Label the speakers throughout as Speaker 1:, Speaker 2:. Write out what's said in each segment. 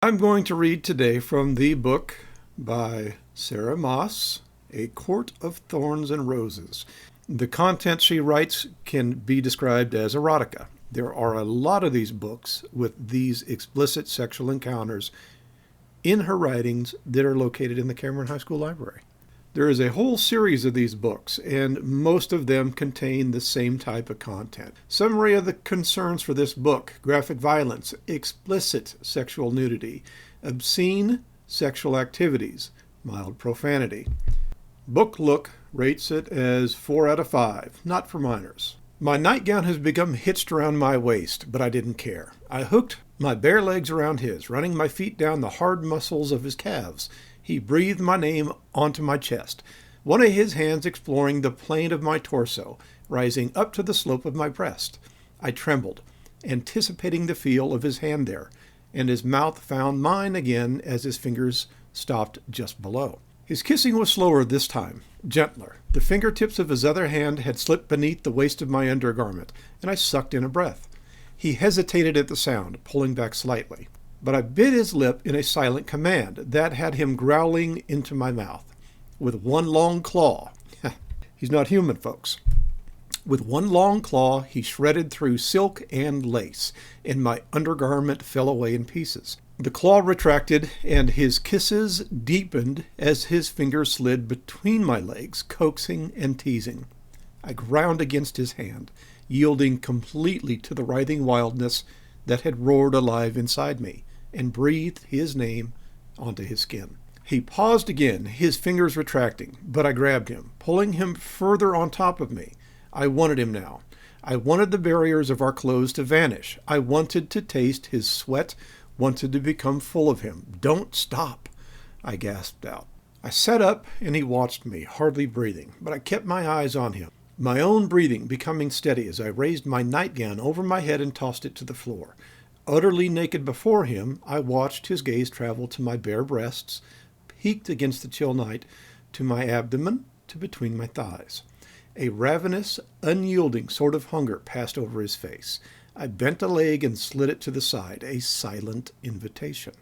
Speaker 1: I'm going to read today from the book by Sara Maas, A Court of Thorns and Roses. The content she writes can be described as erotica. There are a lot of these books with these explicit sexual encounters in her writings that are located in the Cameron High School Library. There is a whole series of these books, and most of them contain the same type of content. Summary of the concerns for this book: graphic violence, explicit sexual nudity, obscene sexual activities, mild profanity. Book Look rates it as 4 out of 5, not for minors. My nightgown has become hitched around my waist, but I didn't care. I hooked my bare legs around his, running my feet down the hard muscles of his calves. He breathed my name onto my chest, one of his hands exploring the plane of my torso, rising up to the slope of my breast. I trembled, anticipating the feel of his hand there, and his mouth found mine again as his fingers stopped just below. His kissing was slower this time, gentler. The fingertips of his other hand had slipped beneath the waist of my undergarment, and I sucked in a breath. He hesitated at the sound, pulling back slightly. But I bit his lip in a silent command that had him growling into my mouth. With one long claw, he's not human, folks. With one long claw, he shredded through silk and lace, and my undergarment fell away in pieces. The claw retracted, and his kisses deepened as his fingers slid between my legs, coaxing and teasing. I ground against his hand, yielding completely to the writhing wildness that had roared alive inside me, and breathed his name onto his skin. He paused again, his fingers retracting, but I grabbed him, pulling him further on top of me. I wanted him now. I wanted the barriers of our clothes to vanish. I wanted to taste his sweat, wanted to become full of him. "Don't stop," I gasped out. I sat up, and he watched me, hardly breathing, but I kept my eyes on him, my own breathing becoming steady as I raised my nightgown over my head and tossed it to the floor. Utterly naked before him, I watched his gaze travel to my bare breasts, peeked against the chill night, to my abdomen, to between my thighs. A ravenous, unyielding sort of hunger passed over his face. I bent a leg and slid it to the side, a silent invitation.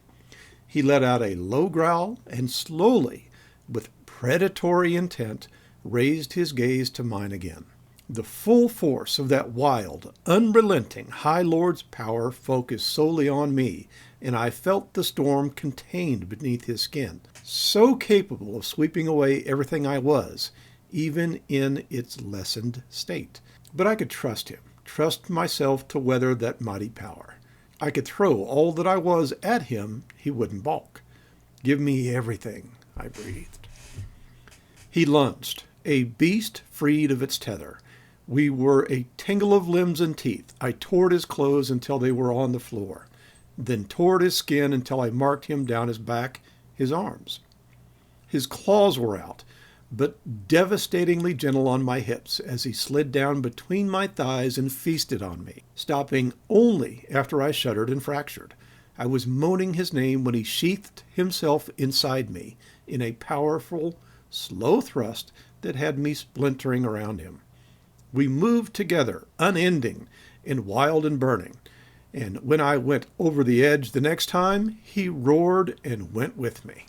Speaker 1: He let out a low growl and slowly, with predatory intent, raised his gaze to mine again. The full force of that wild, unrelenting High Lord's power focused solely on me, and I felt the storm contained beneath his skin, so capable of sweeping away everything I was, even in its lessened state. But I could trust him, trust myself to weather that mighty power. I could throw all that I was at him, he wouldn't balk. "Give me everything," I breathed. He lunged, a beast freed of its tether. We were a tangle of limbs and teeth. I tore at his clothes until they were on the floor, then tore at his skin until I marked him down his back, his arms. His claws were out, but devastatingly gentle on my hips as he slid down between my thighs and feasted on me, stopping only after I shuddered and fractured. I was moaning his name when he sheathed himself inside me in a powerful, slow thrust that had me splintering around him. We moved together, unending and wild and burning, and when I went over the edge the next time, he roared and went with me.